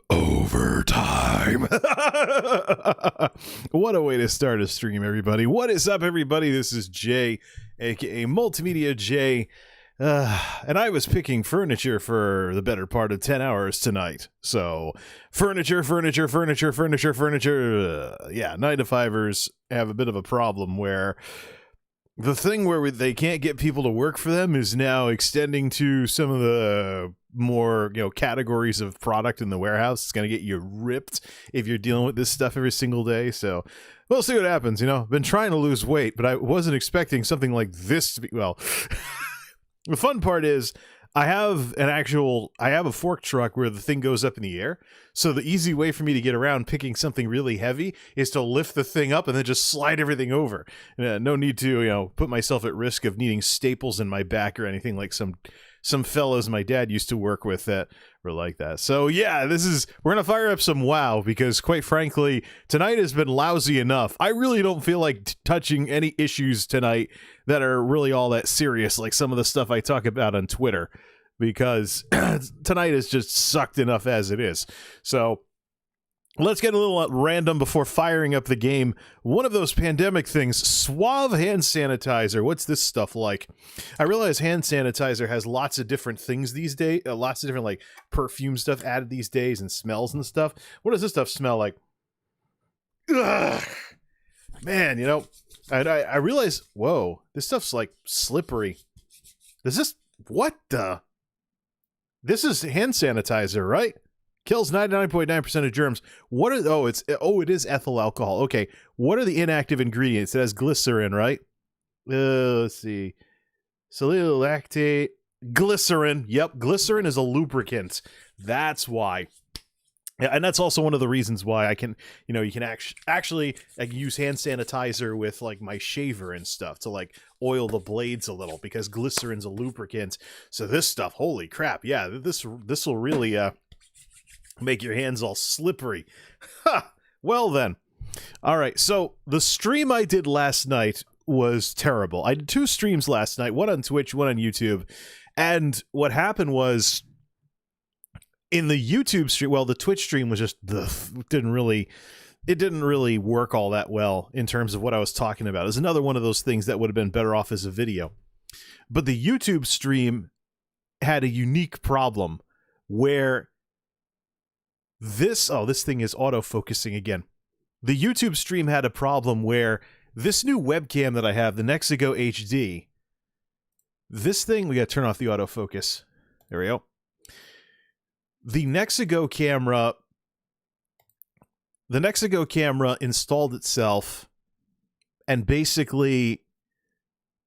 Overtime. What a way to start a stream, everybody. What is up, everybody? This is Jay, aka MultimediaJay, and I was picking furniture for the better part of 10 hours tonight. So, furniture. Yeah, 9-to-5ers have a bit of a problem where the thing where they can't get people to work for them is now extending to some of the more, categories of product in the warehouse. It's going to get you ripped if you're dealing with this stuff every single day. So we'll see what happens. I've been trying to lose weight, but I wasn't expecting something like this to be, well, the fun part is I have a fork truck where the thing goes up in the air. So the easy way for me to get around picking something really heavy is to lift the thing up and then just slide everything over. No need to, put myself at risk of needing staples in my back or anything like some fellows my dad used to work with that were like that. So yeah, we're going to fire up some WoW because quite frankly, tonight has been lousy enough. I really don't feel like touching any issues tonight that are really all that serious, like some of the stuff I talk about on Twitter, because tonight has just sucked enough as it is. So let's get a little random before firing up the game. One of those pandemic things, Suave hand sanitizer. What's this stuff like? I realize hand sanitizer has lots of different things these days, lots of different like perfume stuff added these days and smells and stuff. What does this stuff smell like? Ugh. Man, I realize, whoa, this stuff's like slippery. What the? This is hand sanitizer, right? Kills 99.9% of germs. It is ethyl alcohol. Okay, what are the inactive ingredients? It has glycerin, right? Let's see. Sallyl lactate. Glycerin. Yep, glycerin is a lubricant. That's why. Yeah, and that's also one of the reasons why I can, you can actually use hand sanitizer with like my shaver and stuff to like oil the blades a little because glycerin's a lubricant. So this stuff, holy crap, yeah, this will really make your hands all slippery. Ha! Well then. All right, so the stream I did last night was terrible. I did 2 streams last night, one on Twitch, one on YouTube. And what happened was in the YouTube stream, well, the Twitch stream was just it didn't really work all that well in terms of what I was talking about. It's another one of those things that would have been better off as a video. But the YouTube stream had a unique problem where this thing is auto-focusing again. The YouTube stream had a problem where this new webcam that I have, the Nexigo HD, this thing, we gotta turn off the autofocus. There we go. The Nexigo camera installed itself, and basically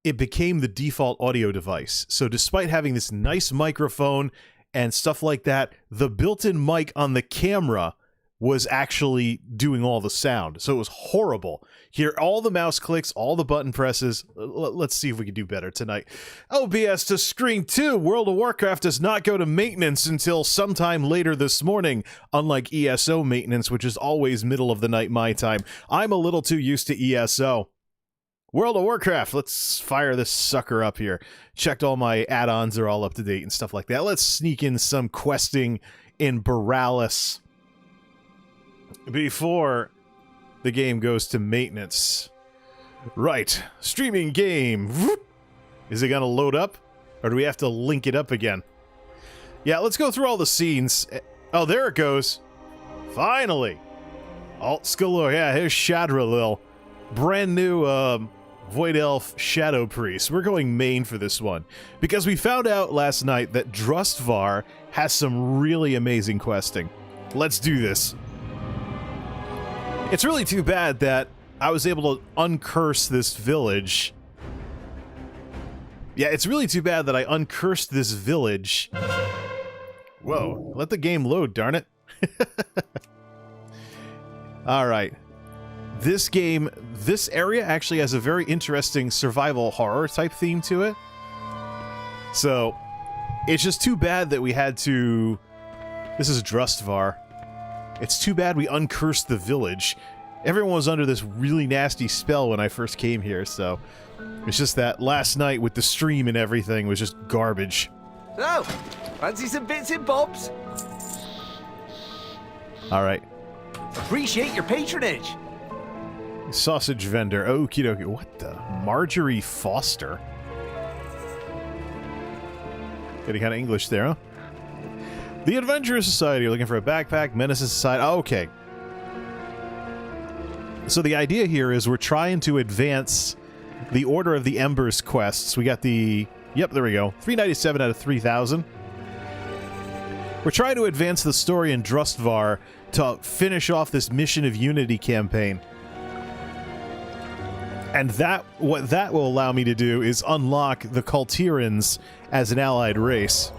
it became the default audio device. So despite having this nice microphone and stuff like that, the built-in mic on the camera was actually doing all the sound. So it was horrible. Hear all the mouse clicks, all the button presses. Let's see if we can do better tonight. OBS to screen 2. World of Warcraft does not go to maintenance until sometime later this morning, unlike ESO maintenance, which is always middle of the night my time. I'm a little too used to ESO. World of Warcraft, let's fire this sucker up here. Checked all my add-ons are all up to date and stuff like that. Let's sneak in some questing in Borealis before the game goes to maintenance. Right, streaming game. Is it gonna load up? Or do we have to link it up again? Yeah, let's go through all the scenes. Oh, there it goes. Finally. Alt galore. Yeah, here's Shadowlands. Brand new Void Elf Shadow Priest. We're going main for this one because we found out last night that Drustvar has some really amazing questing. Let's do this. It's really too bad that I was able to uncurse this village. Yeah, it's really too bad that I uncursed this village. Whoa, let the game load, darn it. Alright. This area actually has a very interesting survival horror type theme to it. So, it's just too bad that we had to... This is Drustvar. It's too bad we uncursed the village. Everyone was under this really nasty spell when I first came here, so it's just that last night with the stream and everything was just garbage. So, fancy some bits and bobs? Alright. Appreciate your patronage. Sausage vendor. Okie dokie. What the? Marjorie Foster? Getting kind of English there, huh? The Adventurers Society. You're looking for a backpack. Menaces Society. Oh, okay. So the idea here is we're trying to advance the Order of the Embers quests. We got the... Yep, there we go. 397 out of 3,000. We're trying to advance the story in Drustvar to finish off this Mission of Unity campaign. And what that will allow me to do is unlock the Kul Tiras as an allied race.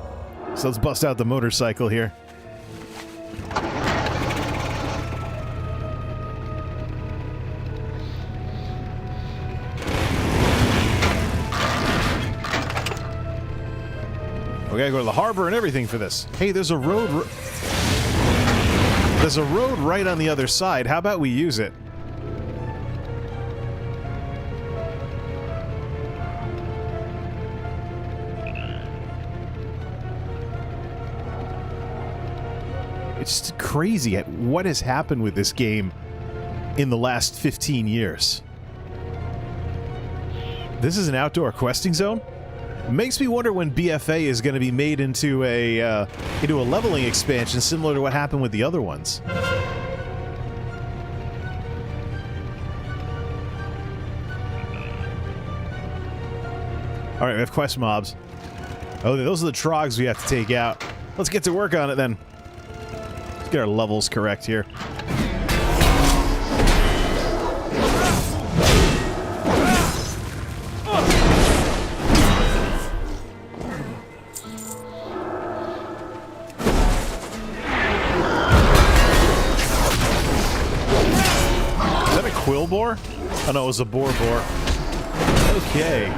So let's bust out the motorcycle here. We gotta go to the harbor and everything for this. Hey, there's a road... There's a road right on the other side. How about we use it? It's just crazy at what has happened with this game in the last 15 years. This is an outdoor questing zone? Makes me wonder when BFA is going to be made into a leveling expansion similar to what happened with the other ones. Alright, we have quest mobs. Oh, those are the trogs we have to take out. Let's get to work on it then. Let's get our levels correct here. Boar? Oh no, it was a boar. Okay.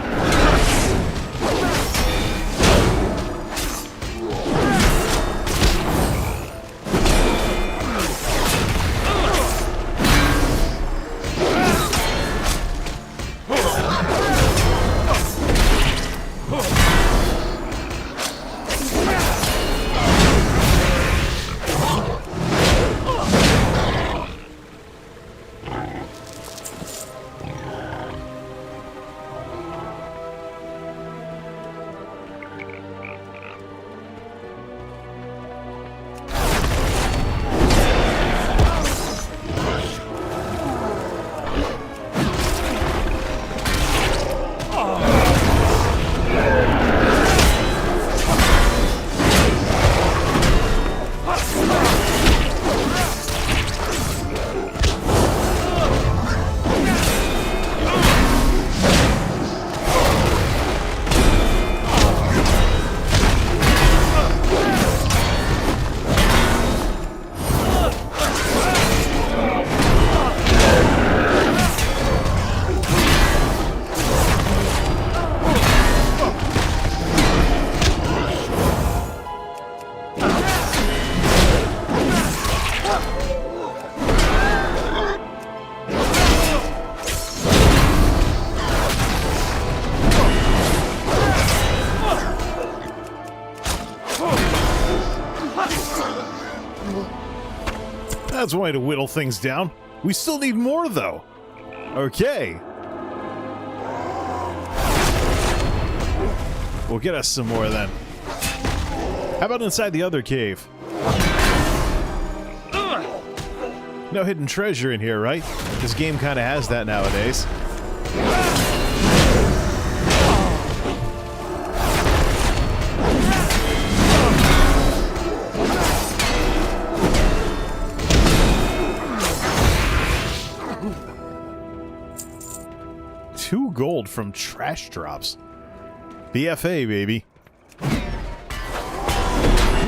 That's one way to whittle things down. We still need more, though. Okay. We'll get us some more, then. How about inside the other cave? No hidden treasure in here, right? This game kind of has that nowadays. $2 gold from trash drops. BFA, baby.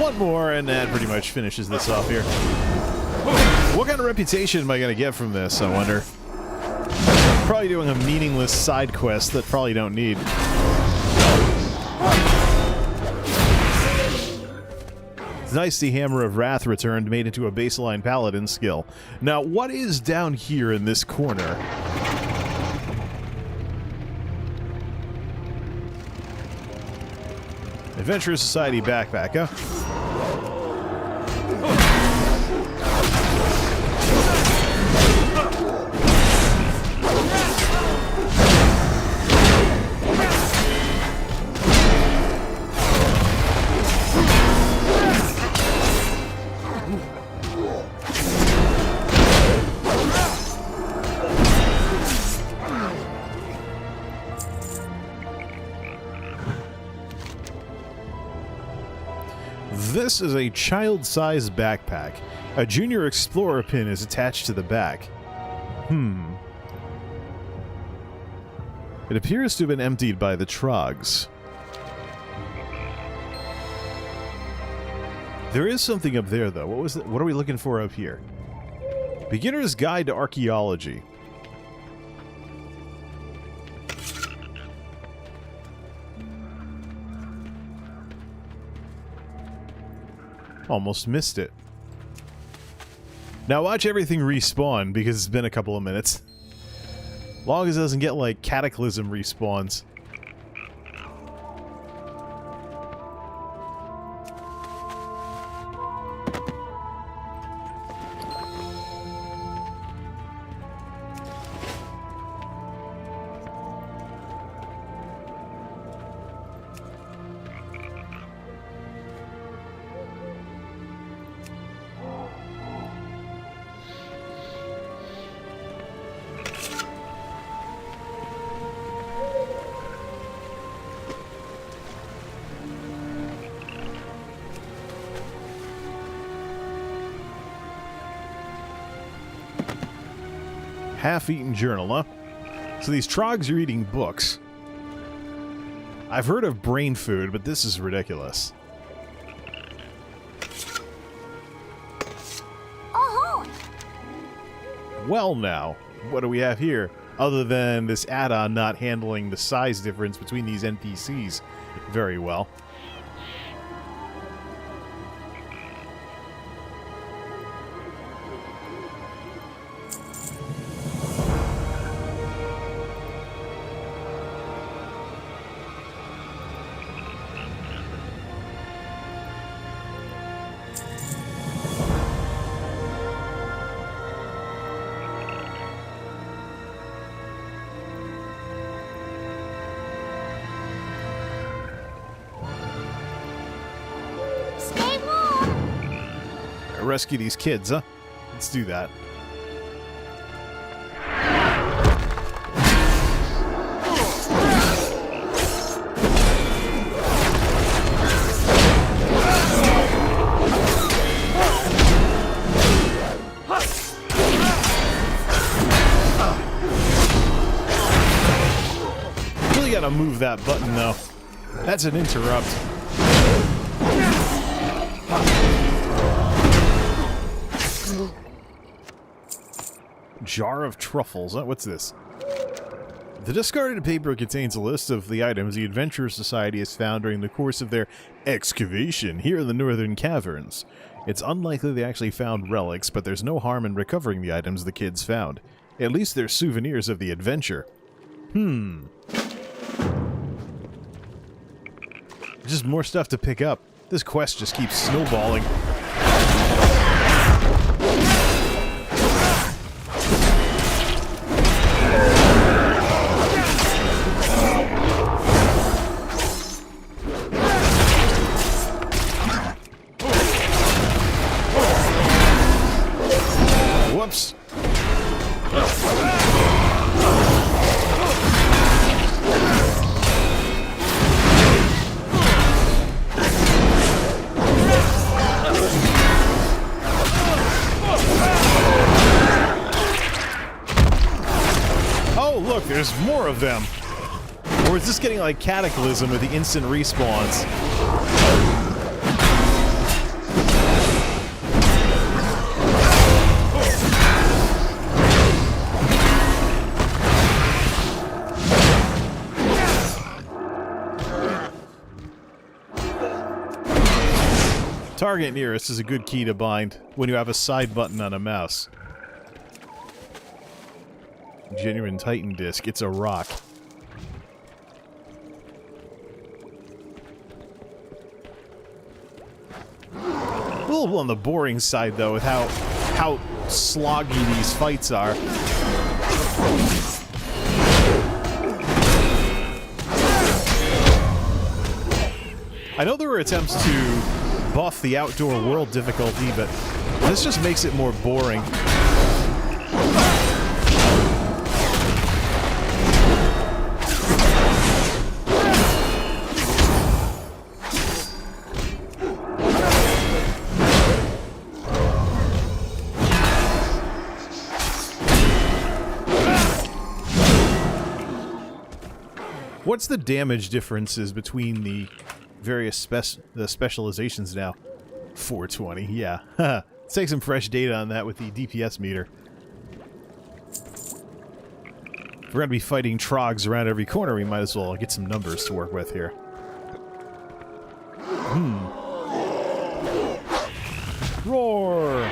One more, and that pretty much finishes this off here. What kind of reputation am I going to get from this, I wonder? Probably doing a meaningless side quest that probably don't need. It's nice to see Hammer of Wrath returned, made into a baseline paladin skill. Now, what is down here in this corner? Adventurous Society backpack, huh? This is a child-sized backpack. A Junior Explorer pin is attached to the back. It appears to have been emptied by the Trogs. There is something up there, though. What was it? What are we looking for up here? Beginner's Guide to Archaeology. Almost missed it. Now watch everything respawn, because it's been a couple of minutes. Long as it doesn't get, like, Cataclysm respawns. Half-eaten journal, huh? So these Trogs are eating books. I've heard of brain food, but this is ridiculous. Well now, what do we have here? Other than this add-on not handling the size difference between these NPCs very well. Rescue these kids, huh? Let's do that. Really gotta move that button, though. That's an interrupt. Jar of Truffles. What's this? The discarded paper contains a list of the items the Adventurers Society has found during the course of their excavation here in the Northern Caverns. It's unlikely they actually found relics, but there's no harm in recovering the items the kids found. At least they're souvenirs of the adventure. Just more stuff to pick up. This quest just keeps snowballing. Whoops. Oh, look, there's more of them. Or is this getting like Cataclysm with the instant respawns? Target nearest is a good key to bind when you have a side button on a mouse. Genuine Titan disc. It's a rock. A little on the boring side, though, with how sloggy these fights are. I know there were attempts to buff the outdoor world difficulty, but this just makes it more boring. What's the damage differences between the various specializations now? 420, yeah. Let's take some fresh data on that with the DPS meter. If we're going to be fighting trogs around every corner, we might as well get some numbers to work with here. Roar!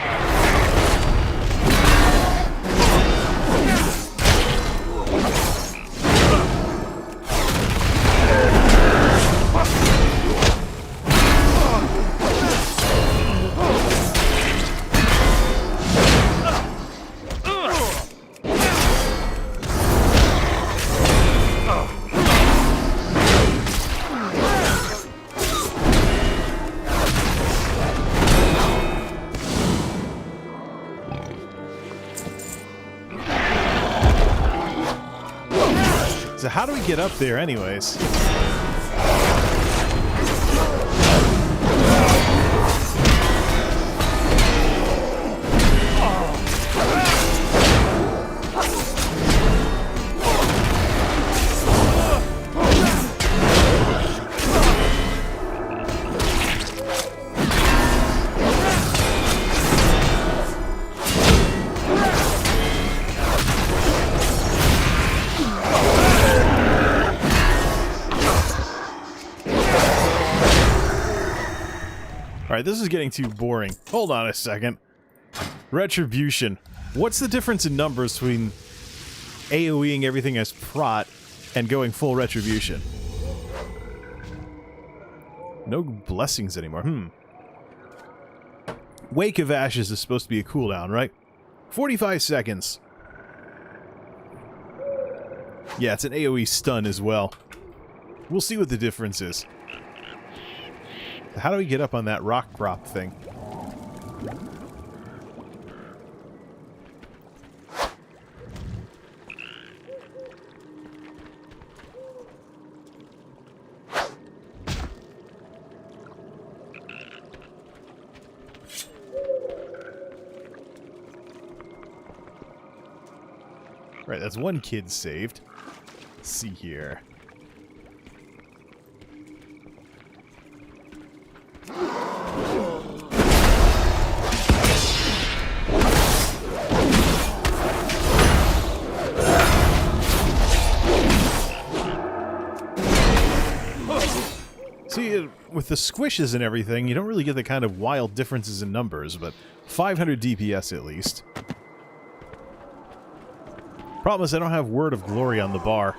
So how do we get up there anyways? Alright, this is getting too boring. Hold on a second. Retribution. What's the difference in numbers between AoEing everything as prot and going full Retribution? No blessings anymore. Wake of Ashes is supposed to be a cooldown, right? 45 seconds. Yeah, it's an AoE stun as well. We'll see what the difference is. How do we get up on that rock crop thing? Right, that's one kid saved. Let's see here. See, with the squishes and everything, you don't really get the kind of wild differences in numbers, but 500 DPS at least. Problem is I don't have Word of Glory on the bar.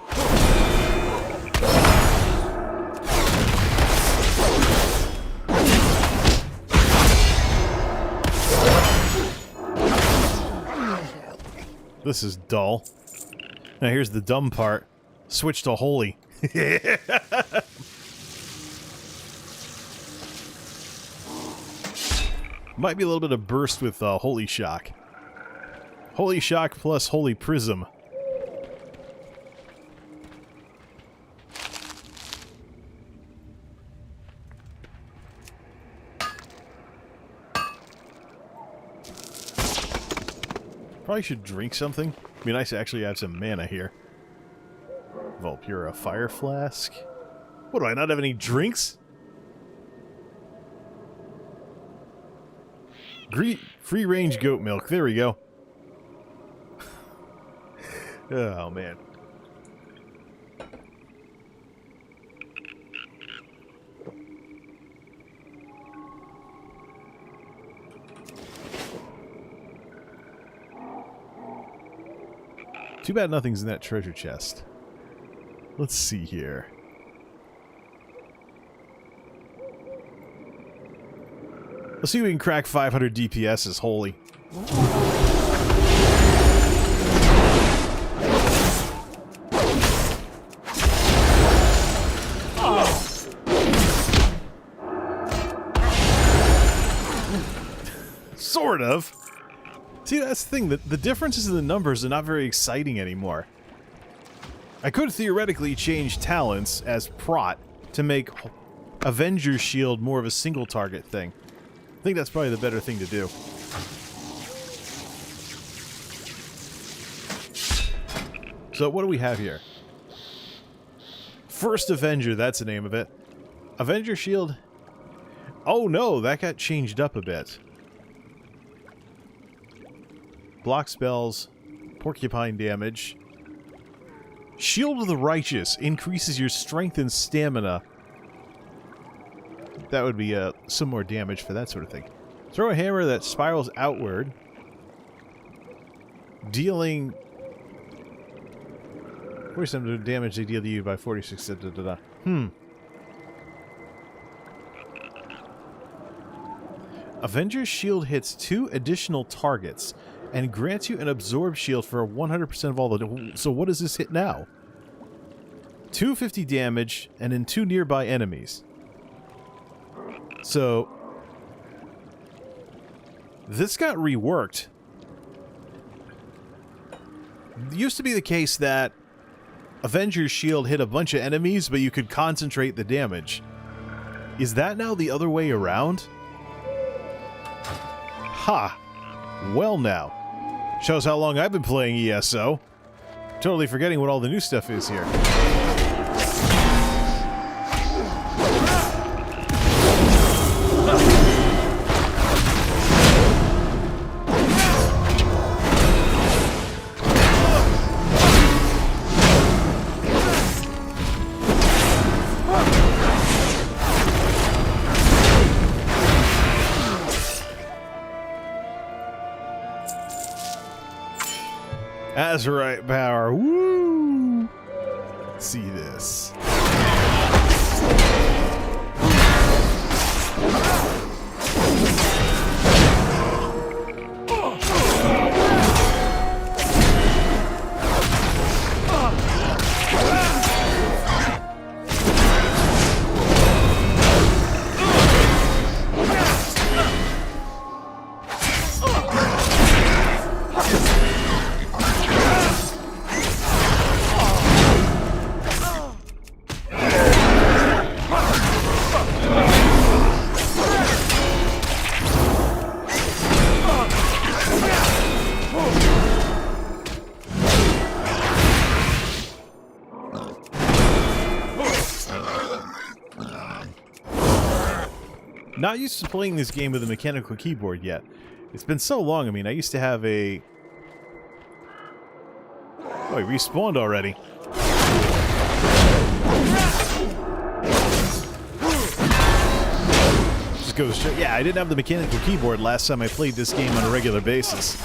This is dull. Now here's the dumb part. Switch to Holy. Might be a little bit of burst with Holy Shock. Holy Shock plus Holy Prism. Probably should drink something. It'd be nice to actually have some mana here. Volpura Fire Flask. What, do I not have any drinks? Free range goat milk. There we go. Oh, man. Too bad nothing's in that treasure chest. Let's see here. Let's see if we can crack 500 DPS as holy. Sort of. See, that's the thing. The differences in the numbers are not very exciting anymore. I could theoretically change talents as prot to make Avengers Shield more of a single target thing. I think that's probably the better thing to do. So what do we have here? First Avenger, that's the name of it. Avengers Shield. Oh no, that got changed up a bit. Block spells, porcupine damage. Shield of the Righteous increases your strength and stamina. That would be some more damage for that sort of thing. Throw a hammer that spirals outward, dealing 47 damage they deal to you by 46. Avengers Shield hits 2 additional targets and grants you an absorb shield for 100% of all the... So what does this hit now? 250 damage and in 2 nearby enemies. So this got reworked. It used to be the case that Avengers Shield hit a bunch of enemies, but you could concentrate the damage. Is that now the other way around? Ha! Well now. Shows how long I've been playing ESO. Totally forgetting what all the new stuff is here. Azurite power. Woo! See this. Not used to playing this game with a mechanical keyboard yet. It's been so long. I mean, I used to have a... Oh, he respawned already. Just goes... Yeah, I didn't have the mechanical keyboard last time I played this game on a regular basis.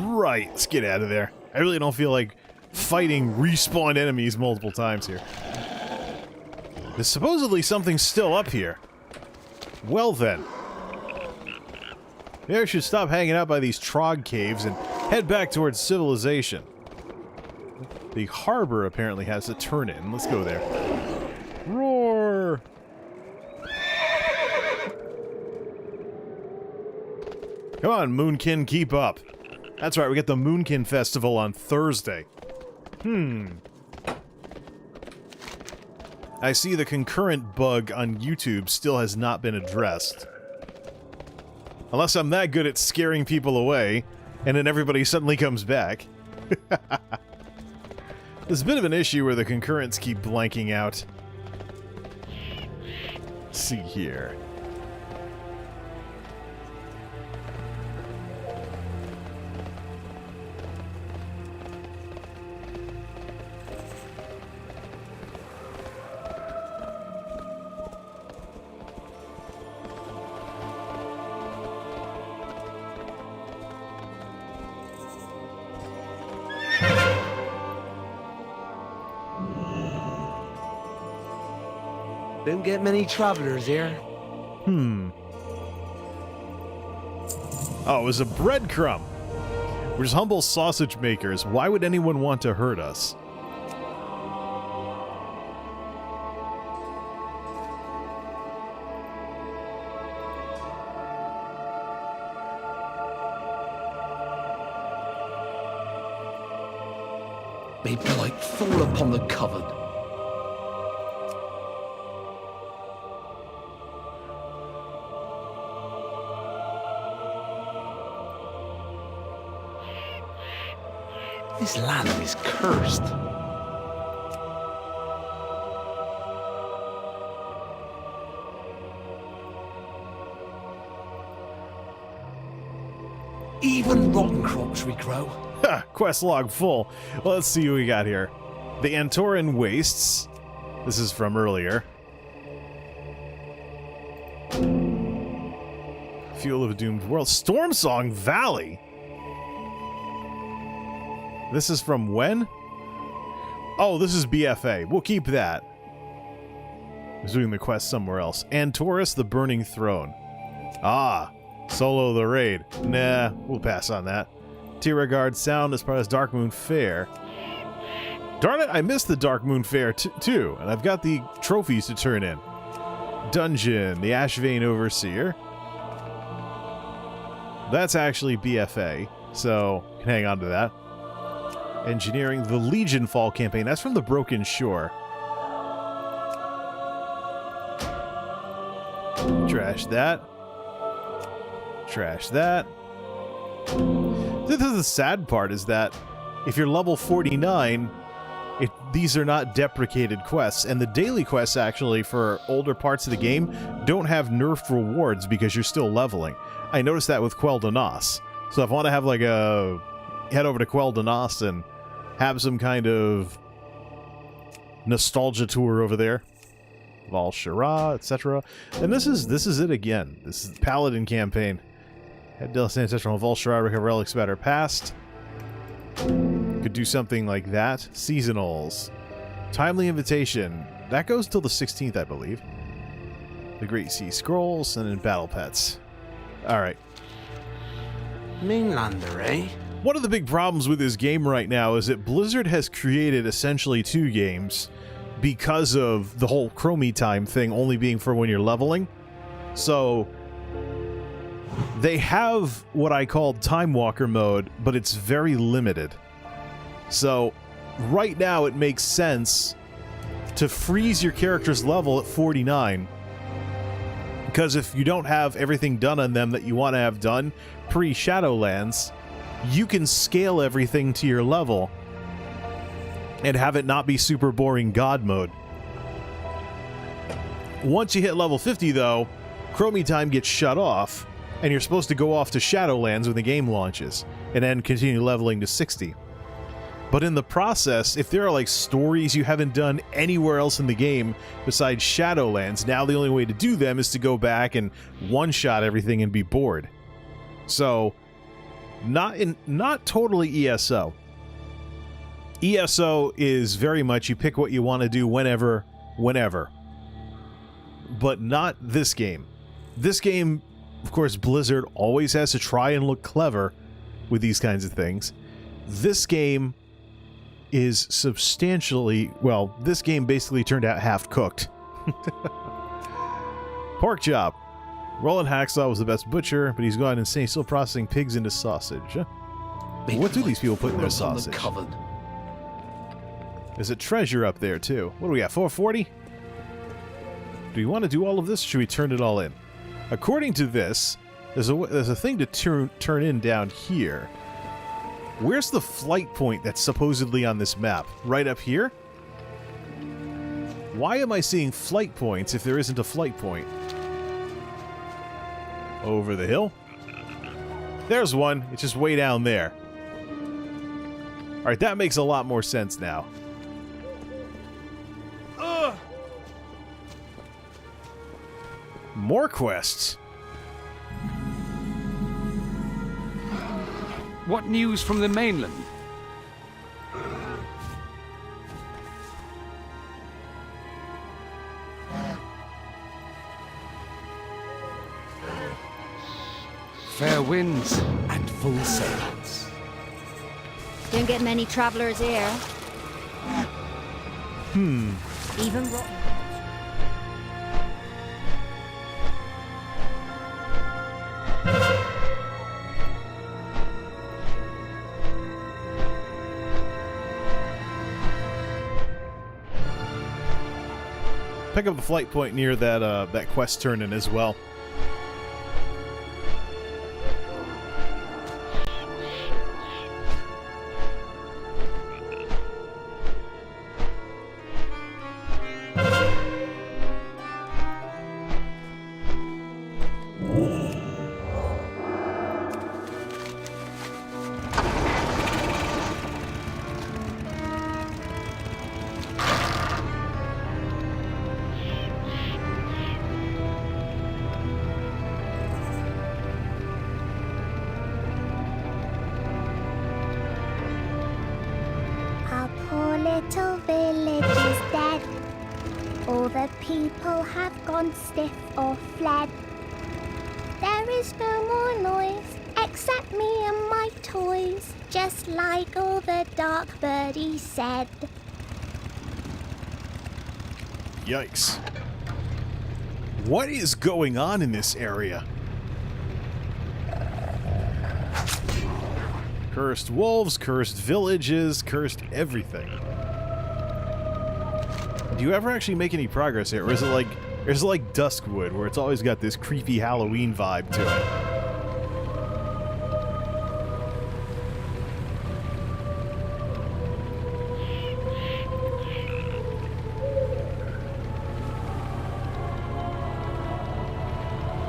Right, let's get out of there. I really don't feel like fighting respawned enemies multiple times here. There's supposedly something still up here. Well then. Maybe I should stop hanging out by these Trog caves and head back towards civilization. The harbor apparently has a turn-in. Let's go there. Roar! Come on, Moonkin, keep up. That's right, we get the Moonkin Festival on Thursday. I see the concurrent bug on YouTube still has not been addressed. Unless I'm that good at scaring people away, and then everybody suddenly comes back. There's a bit of an issue where the concurrents keep blanking out. Let's see here. Don't get many travelers here. Oh, it was a breadcrumb. We're just humble sausage makers. Why would anyone want to hurt us? May blight fall upon the covered. This land is cursed. Even rotten crops regrow. Ha! Quest log full. Well, let's see what we got here. The Antoran Wastes. This is from earlier. Fuel of a Doomed World. Stormsong Valley. This is from when? Oh, this is BFA. We'll keep that. I was doing the quest somewhere else. Antorus the Burning Throne. Ah, solo the raid. Nah, we'll pass on that. Tierra Sound as part of Dark Moon Fair. Darn it, I missed the Dark Moon Fair too, and I've got the trophies to turn in. Dungeon, the Ashvane Overseer. That's actually BFA, so you can hang on to that. Engineering, the Legion Fall campaign. That's from the Broken Shore. Trash that. Trash that. This is the sad part, is that if you're level 49, these are not deprecated quests, and the daily quests actually for older parts of the game don't have nerfed rewards because you're still leveling. I noticed that with Quell Danas. So if I want to have like a head over to Quell Danas and have some kind of nostalgia tour over there, Val Shara, etc. And this is it again. This is the Paladin campaign. Head Del Ancestral Val Shara, recover relics better past. Could do something like that. Seasonals. Timely Invitation. That goes till the 16th, I believe. The Great Sea Scrolls, and then Battle Pets. Alright. Mainlander, eh? One of the big problems with this game right now is that Blizzard has created essentially 2 games because of the whole Chromie time thing only being for when you're leveling. So they have what I call Time Walker mode, but it's very limited. So right now it makes sense to freeze your character's level at 49, because if you don't have everything done on them that you want to have done pre-Shadowlands, you can scale everything to your level and have it not be super boring God mode. Once you hit level 50, though, Chromie time gets shut off, and you're supposed to go off to Shadowlands when the game launches, and then continue leveling to 60. But in the process, if there are like stories you haven't done anywhere else in the game besides Shadowlands, now the only way to do them is to go back and one-shot everything and be bored. So not totally ESO. ESO is very much you pick what you want to do whenever. But not this game. This game, of course, Blizzard always has to try and look clever with these kinds of things. This game is substantially, well, this game basically turned out half-cooked. Pork chop. Roland Hacksaw was the best butcher, but he's gone insane, still processing pigs into sausage. What do these people put in their sausage? There's a treasure up there, too. What do we got, 440? Do we want to do all of this, or should we turn it all in? According to this, there's a thing to turn in down here. Where's the flight point that's supposedly on this map? Right up here? Why am I seeing flight points if there isn't a flight point? Over the hill? There's one. It's just way down there. Alright, that makes a lot more sense now. More quests. What news from the mainland? Fair winds And full sails. Don't get many travelers here. Even rotten. Pick up the flight point near that quest turn-in as well. Our poor little village is dead. All the people have gone stiff or fled. There is no more noise, except me and my toys, just like all the dark birdies said. Yikes. What is going on in this area? Cursed wolves, cursed villages, cursed everything. Do you ever actually make any progress here? Or is it like Duskwood, where it's always got this creepy Halloween vibe to it?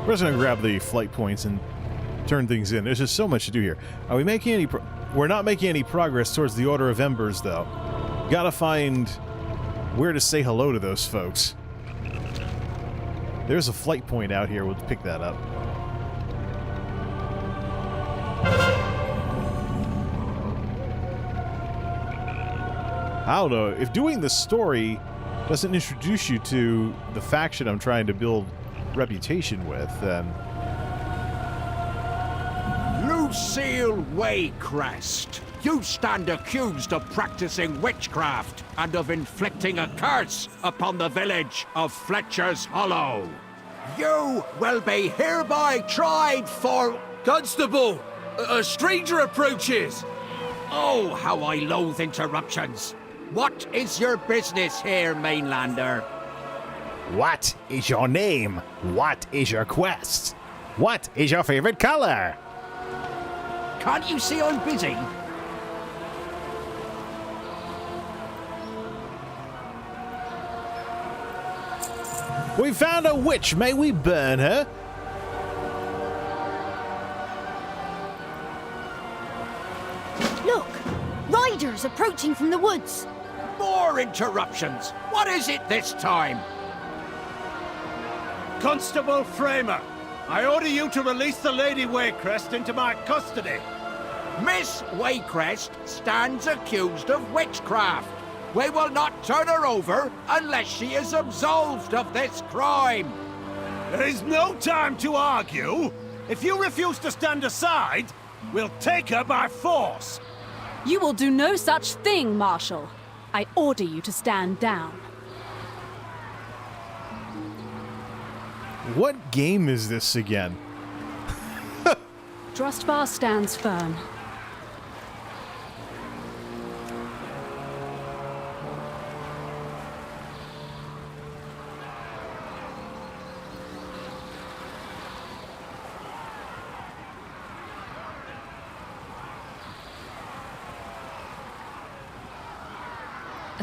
We're just gonna grab the flight points and turn things in. There's just so much to do here. Are we making any we're not making any progress towards the Order of Embers, though. Gotta find where to say hello to those folks. There's a flight point out here. We'll pick that up. I don't know. If doing the story doesn't introduce you to the faction I'm trying to build reputation with, then... Lucille Waycrest, you stand accused of practicing witchcraft and of inflicting a curse upon the village of Fletcher's Hollow. You will be hereby tried for... Constable! A stranger approaches! Oh, how I loathe interruptions. What is your business here, Mainlander? What is your name? What is your quest? What is your favorite color? Can't you see I'm busy? We found a witch. May we burn her? Look! Riders approaching from the woods! More interruptions. What is it this time? Constable Framer, I order you to release the Lady Waycrest into my custody. Miss Waycrest stands accused of witchcraft. We will not turn her over unless she is absolved of this crime. There is no time to argue. If you refuse to stand aside, we'll take her by force. You will do no such thing, Marshal. I order you to stand down. What game is this again? Drustvar stands firm.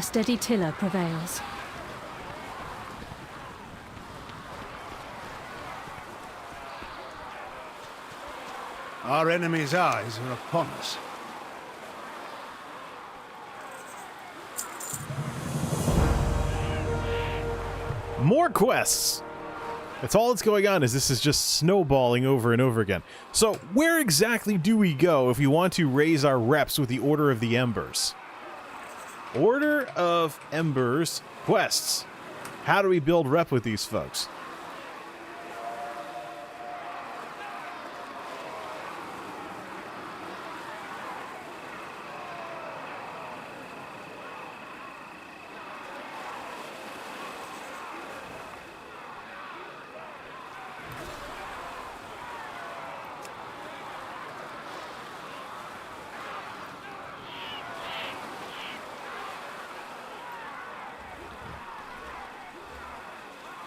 A steady tiller prevails. Our enemy's eyes are upon us. More quests! That's all that's going on, is this is just snowballing over and over again. So, where exactly do we go if we want to raise our reps with the Order of the Embers? Order of Embers quests. How do we build rep with these folks?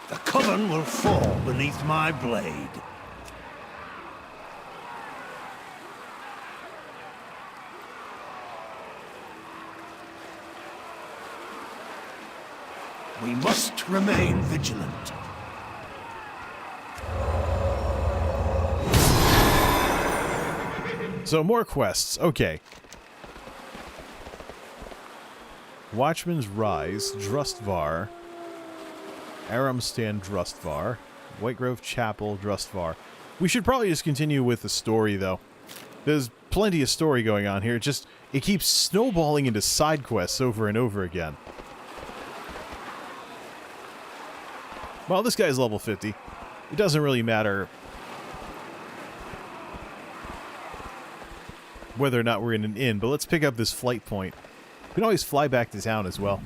The Coven will fall beneath my blade. We must remain vigilant. So, more quests. Okay. Watchman's Rise, Drustvar, Aramstan Drustvar, White Grove Chapel Drustvar. We should probably just continue with the story, though. There's plenty of story going on here. It keeps snowballing into side quests over and over again. Well, this guy's level 50. It doesn't really matter whether or not we're in an inn, but let's pick up this flight point. We can always fly back to town as well.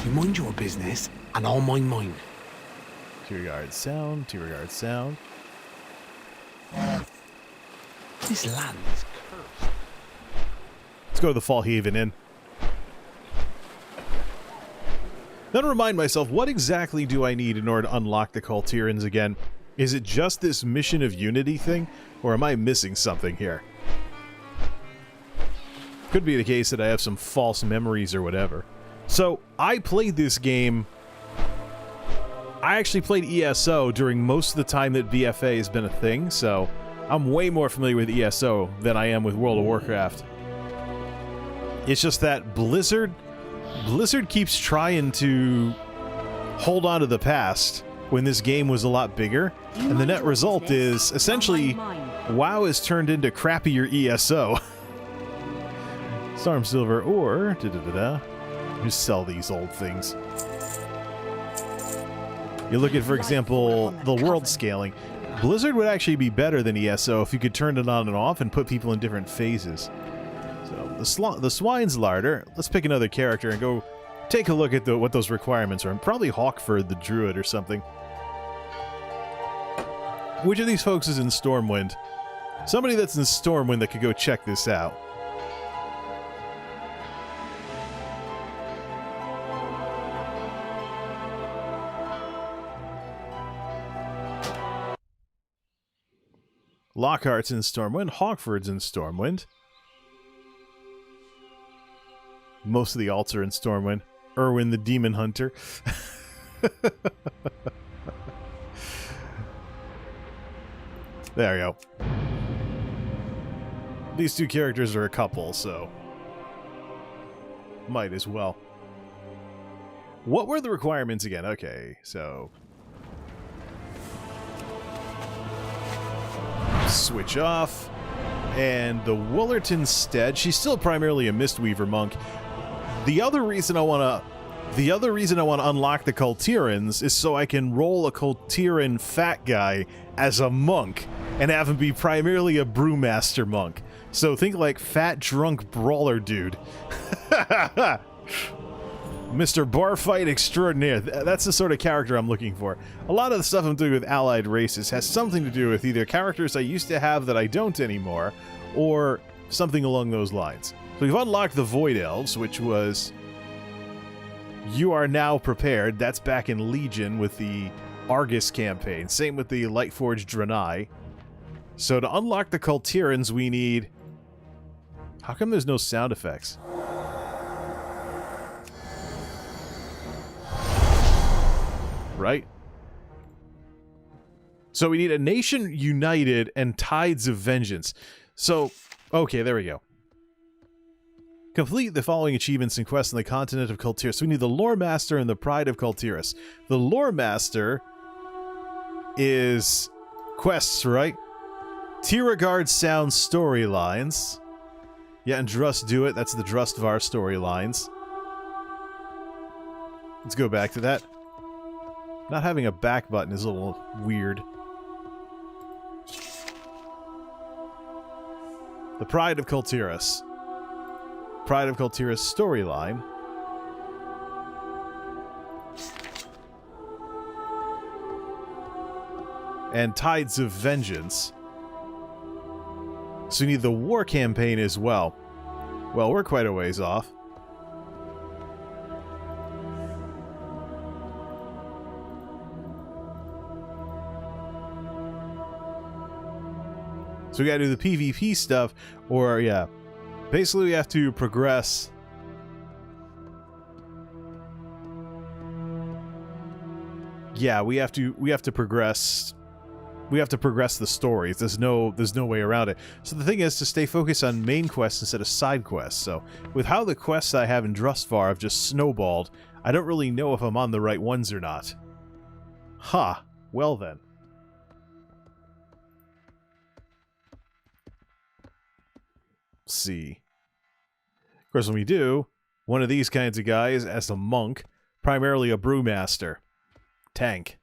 You mind your business, and I'll mind mine. Two regard sound, two regard sound. This land is cursed. Let's go to the Fall Haven Inn. Then remind myself, what exactly do I need in order to unlock the Kul Tiras again? Is it just this Mission of Unity thing, or am I missing something here? Could be the case that I have some false memories or whatever. So, I played this game... I actually played ESO during most of the time that BFA has been a thing, so I'm way more familiar with ESO than I am with World of Warcraft. It's just that Blizzard keeps trying to hold on to the past when this game was a lot bigger, and the net result is, essentially, WoW has turned into crappier ESO. Storm Silver or... Just sell these old things. You're looking, for example, the world scaling. Blizzard would actually be better than ESO if you could turn it on and off and put people in different phases. So, the Swine's Larder. Let's pick another character and go take a look at what those requirements are. Probably Hawkford the Druid or something. Which of these folks is in Stormwind? Somebody that's in Stormwind that could go check this out. Lockhart's in Stormwind. Hawkford's in Stormwind. Most of the alts are in Stormwind. Erwin the Demon Hunter. There we go. These two characters are a couple, so... might as well. What were the requirements again? Okay, so... switch off. And the Woolerton Stead, she's still primarily a Mistweaver monk. The other reason I want to unlock the Kul Tiras is so I can roll a Kul Tiran fat guy as a monk and have him be primarily a brewmaster monk. So think like fat drunk brawler dude. Mr. Barfight Extraordinaire. That's the sort of character I'm looking for. A lot of the stuff I'm doing with allied races has something to do with either characters I used to have that I don't anymore, or something along those lines. So we've unlocked the Void Elves, which was... You Are Now Prepared. That's back in Legion with the Argus campaign. Same with the Lightforged Draenei. So to unlock the Kul Tiras, we need... How come there's no sound effects? right? So we need a nation united and tides of vengeance. So, okay, there we go. Complete the following achievements and quests on the continent of Kul Tiras. So we need the Lore Master and the Pride of Kul Tiras. The Lore Master is quests, right? Tiragard Sound storylines. Yeah, and Drust do it. That's the Drustvar storylines. Let's go back to that. Not having a back button is a little weird. The Pride of Kul Tiras. Pride of Kul Tiras storyline. And Tides of Vengeance. So we need the war campaign as well. Well, we're quite a ways off. So we gotta do the PvP stuff, or yeah. Basically we have to progress. Yeah, we have to progress. We have to progress the stories. There's no way around it. So the thing is to stay focused on main quests instead of side quests. So with how the quests I have in Drustvar have just snowballed, I don't really know if I'm on the right ones or not. Huh. Well then. Let's see. Of course, when we do, one of these kinds of guys as a monk, primarily a brewmaster. Tank.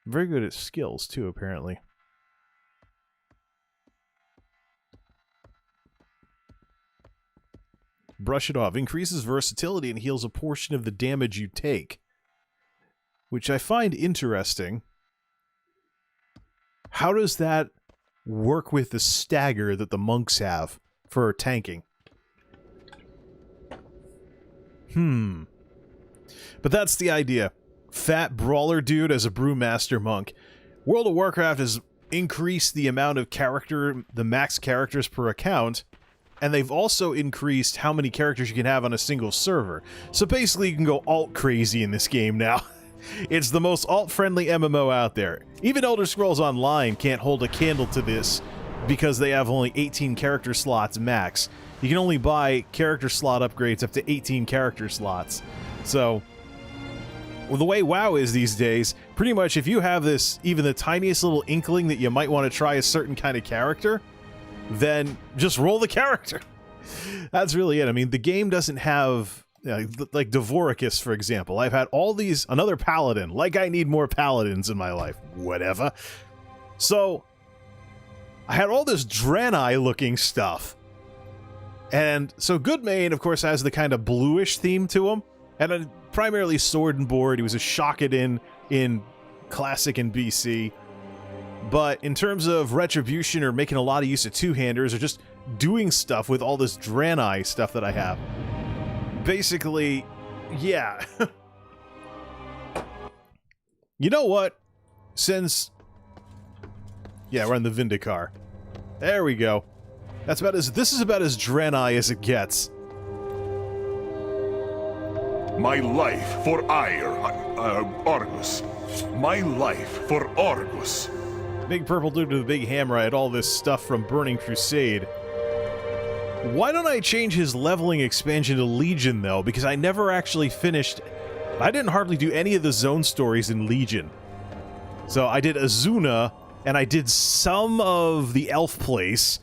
Very good at skills, too, apparently. Brush it off. Increases versatility and heals a portion of the damage you take. Which I find interesting. How does that work with the stagger that the monks have for tanking? But that's the idea. Fat brawler dude as a brewmaster monk. World of Warcraft has increased the amount of the max characters per account, and they've also increased how many characters you can have on a single server. So basically you can go alt crazy in this game now. It's the most alt-friendly MMO out there. Even Elder Scrolls Online can't hold a candle to this because they have only 18 character slots max. You can only buy character slot upgrades up to 18 character slots. So, well, the way WoW is these days, pretty much if you have this, even the tiniest little inkling that you might want to try a certain kind of character, then just roll the character. That's really it. I mean, the game doesn't have... like Dvorkis, for example. I've had all these... Another paladin. Like I need more paladins in my life. Whatever. So, I had all this Draenei-looking stuff. And so Goodmane, of course, has the kind of bluish theme to him. And primarily sword and board. He was a Shakadin in Classic and BC. But in terms of Retribution or making a lot of use of two-handers or just doing stuff with all this Draenei stuff that I have... Basically, yeah. You know what? Since... Yeah, we're on the Vindicar. There we go. That's about as... This is about as Draenei as it gets. My life for Argus. My life for Argus. Big purple dude with a big hammer. I had all this stuff from Burning Crusade. Why don't I change his leveling expansion to Legion, though? Because I never actually finished... I didn't hardly do any of the zone stories in Legion. So I did Azuna, and I did some of the Elf Place.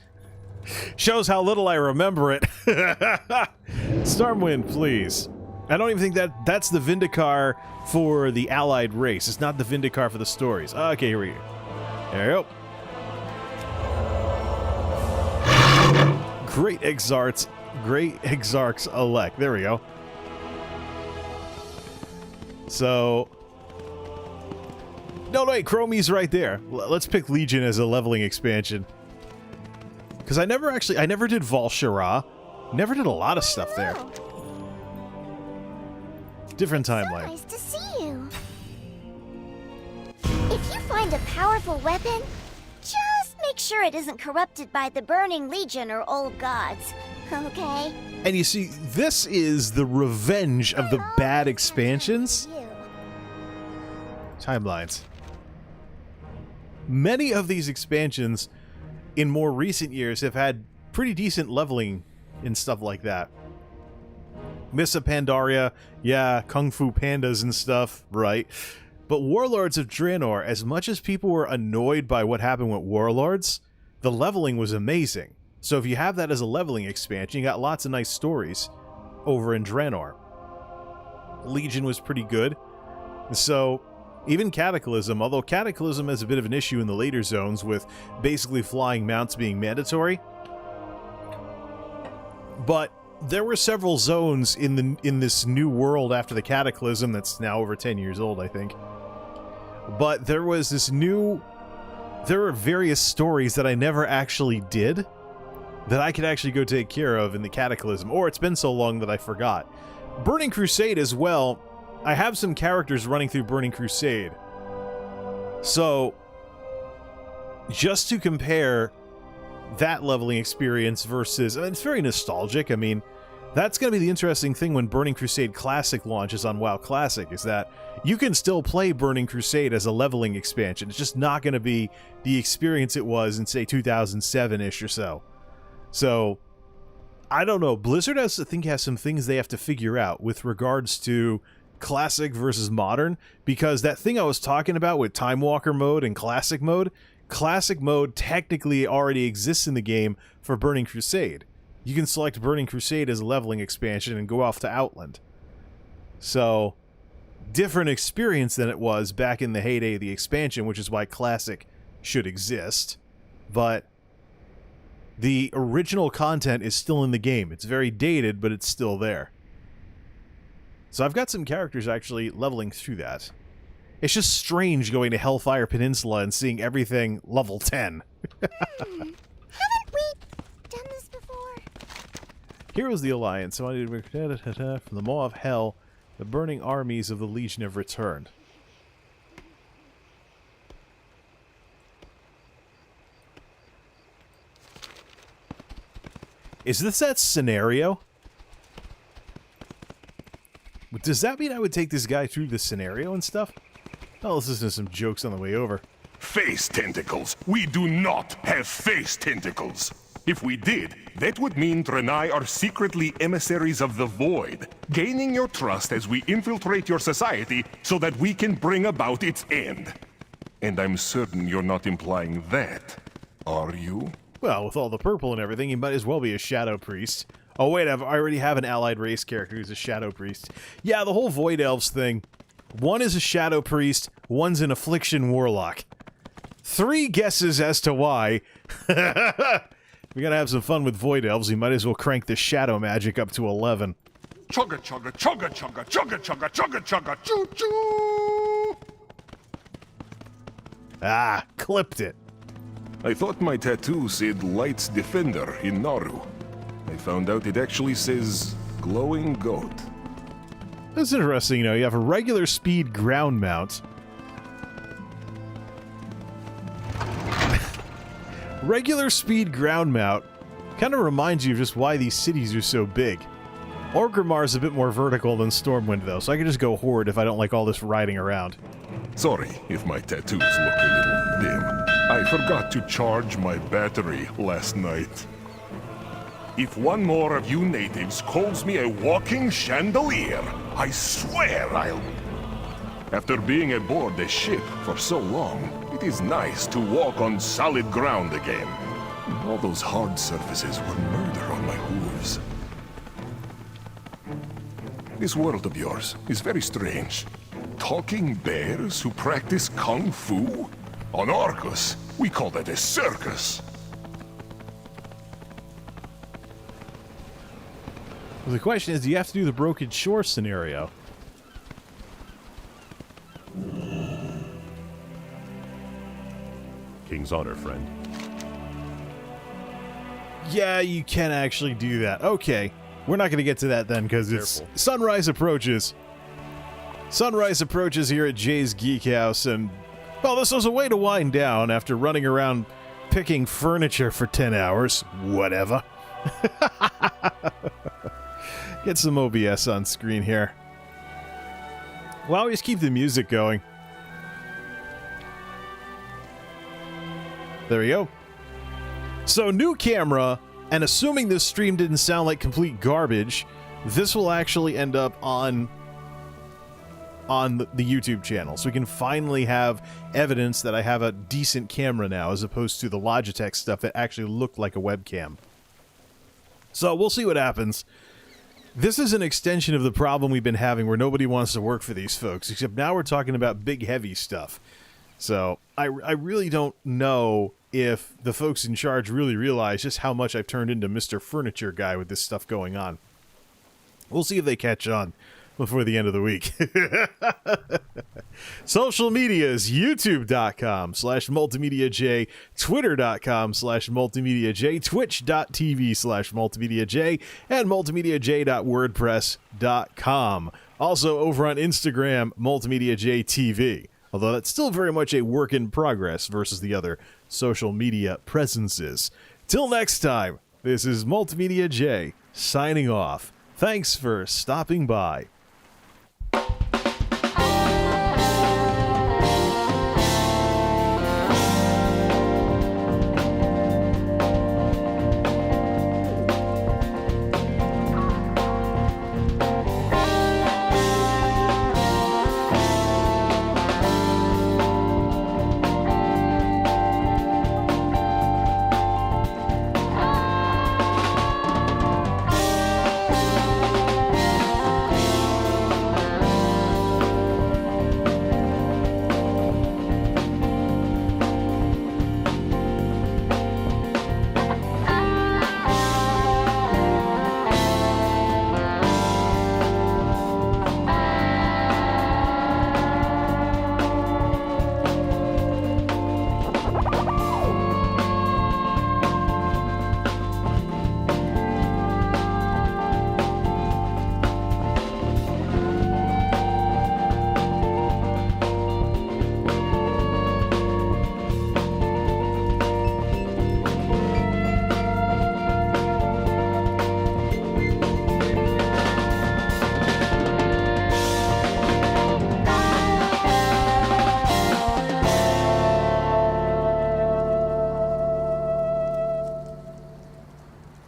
Shows how little I remember it. Stormwind, please. I don't even think that's the Vindicar for the allied race. It's not the Vindicar for the stories. Okay, here we go. There we go. Great Exarchs elect. There we go. So... No, wait, Chromie's right there. Let's pick Legion as a leveling expansion. Because I never did Val'Sharah. Never did a lot of stuff there. Different timeline. So nice to see you. If you find a powerful weapon, just make sure it isn't corrupted by the Burning Legion or Old Gods, okay? And you see, this is the revenge of the bad expansions. Timelines. Many of these expansions in more recent years have had pretty decent leveling and stuff like that. Miss of Pandaria, yeah, Kung Fu Pandas and stuff, right? But Warlords of Draenor, as much as people were annoyed by what happened with Warlords, the leveling was amazing. So if you have that as a leveling expansion, you got lots of nice stories over in Draenor. Legion was pretty good. So even Cataclysm, although Cataclysm has a bit of an issue in the later zones with basically flying mounts being mandatory, but there were several zones in this new world after the Cataclysm that's now over 10 years old, I think. But there was this new... There were various stories that I never actually did that I could actually go take care of in the Cataclysm, or it's been so long that I forgot. Burning Crusade as well, I have some characters running through Burning Crusade. So, just to compare that leveling experience versus... I mean, it's very nostalgic. I mean, that's going to be the interesting thing when Burning Crusade Classic launches on WoW Classic, is that you can still play Burning Crusade as a leveling expansion. It's just not going to be the experience it was in, say, 2007-ish or so. So, I don't know. Blizzard has some things they have to figure out with regards to Classic versus Modern, because that thing I was talking about with Time Walker mode and Classic mode technically already exists in the game for Burning Crusade. You can select Burning Crusade as a leveling expansion and go off to Outland. So, different experience than it was back in the heyday of the expansion, which is why Classic should exist. But the original content is still in the game. It's very dated, but it's still there. So I've got some characters actually leveling through that. It's just strange going to Hellfire Peninsula and seeing everything level 10. Haven't we done this before? Heroes of the Alliance. So I need to from the Maw of Hell, the burning armies of the Legion have returned. Is this that scenario? Does that mean I would take this guy through the scenario and stuff? Oh, let's listen to some jokes on the way over. Face tentacles. We do not have face tentacles. If we did, that would mean Draenei are secretly emissaries of the Void, gaining your trust as we infiltrate your society so that we can bring about its end. And I'm certain you're not implying that, are you? Well, with all the purple and everything, he might as well be a Shadow Priest. Oh wait, I already have an allied race character who's a Shadow Priest. Yeah, the whole Void Elves thing. One is a Shadow Priest, one's an Affliction Warlock. 3 guesses as to why. We gotta have some fun with Void Elves, we might as well crank the Shadow Magic up to 11. Chugga chugga chugga chugga chugga chugga chugga chugga choo choo! Ah, clipped it. I thought my tattoo said Light's Defender in Naru. I found out it actually says Glowing Goat. That's interesting, you know, you have a regular speed ground mount. Regular speed ground mount kind of reminds you of just why these cities are so big. Orgrimmar is a bit more vertical than Stormwind, though, so I can just go Horde if I don't like all this riding around. Sorry if my tattoos look a little dim. I forgot to charge my battery last night. If one more of you natives calls me a walking chandelier, I swear I'll... After being aboard a ship for so long, it is nice to walk on solid ground again. All those hard surfaces were murder on my hooves. This world of yours is very strange. Talking bears who practice kung fu? On Argus, we call that a circus. Well, the question is, do you have to do the Broken Shore scenario? King's honor, friend. Yeah, you can actually do that. Okay, we're not going to get to that then, because it's sunrise approaches. Sunrise approaches here at Jay's Geek House, and, well, this was a way to wind down after running around picking furniture for 10 hours. Whatever. get some OBS on screen here. We'll always keep the music going. There we go. So, new camera, and assuming this stream didn't sound like complete garbage, this will actually end up on the YouTube channel. So we can finally have evidence that I have a decent camera now, as opposed to the Logitech stuff that actually looked like a webcam. So we'll see what happens. This is an extension of the problem we've been having where nobody wants to work for these folks, except now we're talking about big, heavy stuff. So I really don't know if the folks in charge really realize just how much I've turned into Mr. Furniture Guy with this stuff going on. We'll see if they catch on before the end of the week. Social media is youtube.com/MultimediaJay, twitter.com/MultimediaJay, twitch.tv/MultimediaJay, and multimediajay.wordpress.com. Also over on Instagram, MultimediaJay TV. Although that's still very much a work in progress versus the other social media presences. Till next time, this is MultimediaJay signing off. Thanks for stopping by.